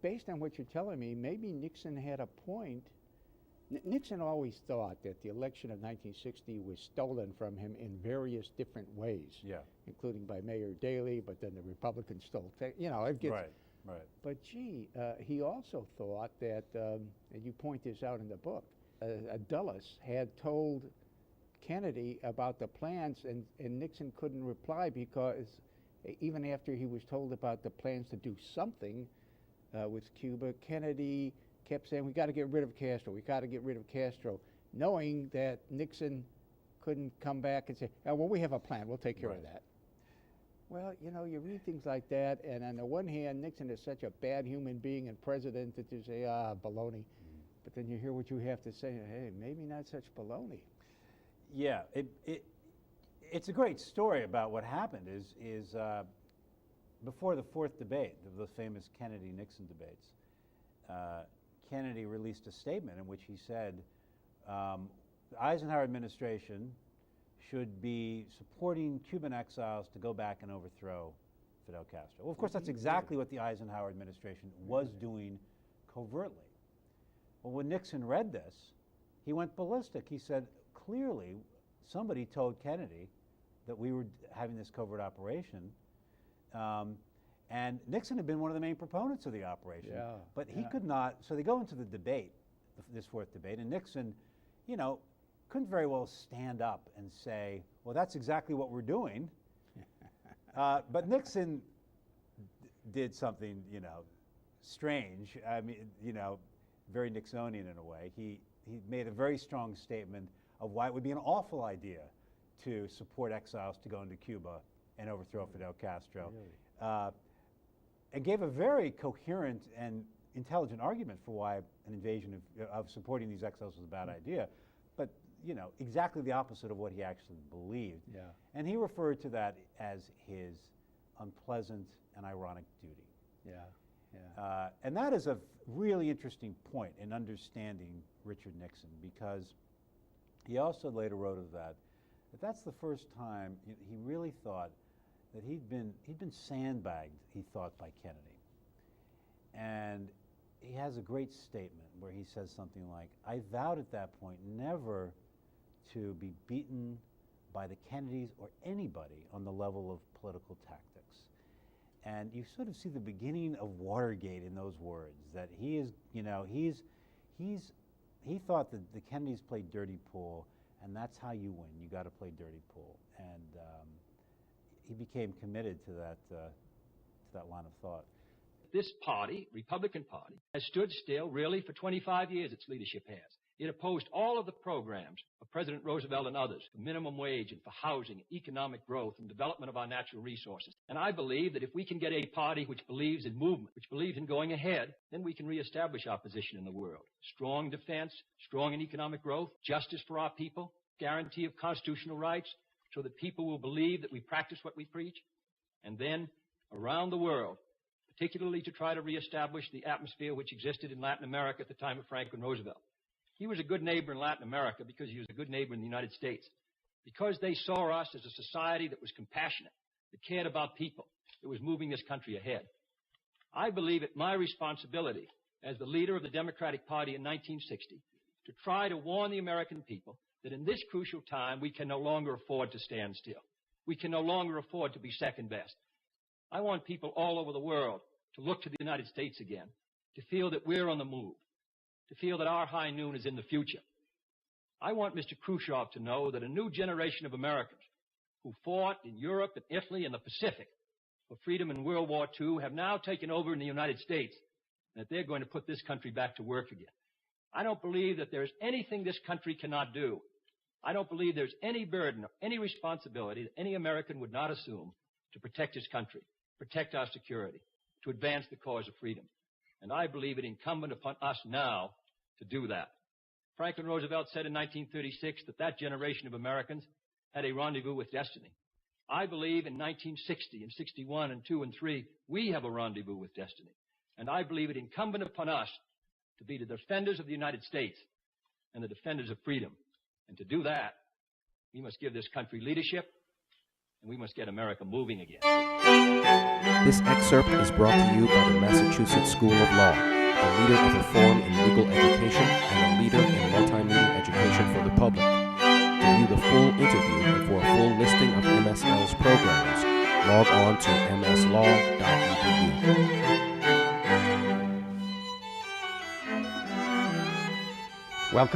Based on what you're telling me, maybe Nixon had a point. Nixon always thought that the election of 1960 was stolen from him in various different ways, including by Mayor Daley, but then the Republicans stole, it gets... Right. But gee, he also thought that, and you point this out in the book, Dulles had told Kennedy about the plans, and Nixon couldn't reply because even after he was told about the plans to do something with Cuba, Kennedy kept saying, we got to get rid of Castro, we got to get rid of Castro, knowing that Nixon couldn't come back and say, oh, well, we have a plan, we'll take care of that. Well, you read things like that, and on the one hand, Nixon is such a bad human being and president that you say, baloney. But then you hear what you have to say, hey, maybe not such baloney. Yeah, it's a great story about what happened is before the fourth debate, the famous Kennedy-Nixon debates, Kennedy released a statement in which he said the Eisenhower administration should be supporting Cuban exiles to go back and overthrow Fidel Castro. Well, of course, that's exactly what the Eisenhower administration was doing covertly. Well, when Nixon read this, he went ballistic. He said, clearly, somebody told Kennedy that we were having this covert operation, and Nixon had been one of the main proponents of the operation, but he could not, so they go into the debate, this fourth debate, and Nixon, couldn't very well stand up and say, well, that's exactly what we're doing. But Nixon did something, strange. I mean, very Nixonian in a way. He made a very strong statement of why it would be an awful idea to support exiles to go into Cuba and overthrow Fidel Castro. Really? And gave a very coherent and intelligent argument for why an invasion of supporting these exiles was a bad idea. But exactly the opposite of what he actually believed. Yeah. And he referred to that as his unpleasant and ironic duty. Yeah. And that is a really interesting point in understanding Richard Nixon, because he also later wrote of that that's the first time he really thought that he'd been sandbagged, he thought, by Kennedy. And he has a great statement where he says something like, I vowed at that point never to be beaten by the Kennedys or anybody on the level of political tactics. And you sort of see the beginning of Watergate in those words, that he is, he thought that the Kennedys played dirty pool, and that's how you win. You got to play dirty pool. And he became committed to that line of thought. This party, Republican Party, has stood still really for 25 years, its leadership has. It opposed all of the programs of President Roosevelt and others for minimum wage and for housing, economic growth, and development of our natural resources. And I believe that if we can get a party which believes in movement, which believes in going ahead, then we can reestablish our position in the world. Strong defense, strong in economic growth, justice for our people, guarantee of constitutional rights, so that people will believe that we practice what we preach. And then, around the world, particularly to try to reestablish the atmosphere which existed in Latin America at the time of Franklin Roosevelt. He was a good neighbor in Latin America because he was a good neighbor in the United States. Because they saw us as a society that was compassionate, that cared about people, that was moving this country ahead. I believe it my responsibility as the leader of the Democratic Party in 1960 to try to warn the American people that in this crucial time we can no longer afford to stand still. We can no longer afford to be second best. I want people all over the world to look to the United States again, to feel that we're on the move, to feel that our high noon is in the future. I want Mr. Khrushchev to know that a new generation of Americans who fought in Europe and Italy and the Pacific for freedom in World War II have now taken over in the United States, and that they're going to put this country back to work again. I don't believe that there's anything this country cannot do. I don't believe there's any burden or any responsibility that any American would not assume to protect his country, protect our security, to advance the cause of freedom. And I believe it incumbent upon us now to do that. Franklin Roosevelt said in 1936 that that generation of Americans had a rendezvous with destiny. I believe in 1960 and 61 and 2 and 3, we have a rendezvous with destiny. And I believe it incumbent upon us to be the defenders of the United States and the defenders of freedom. And to do that, we must give this country leadership, and we must get America moving again. This excerpt is brought to you by the Massachusetts School of Law, a leader of reform in legal education and a leader in multimedia education for the public. To view the full interview and for a full listing of MSL's programs, log on to mslaw.edu. Welcome.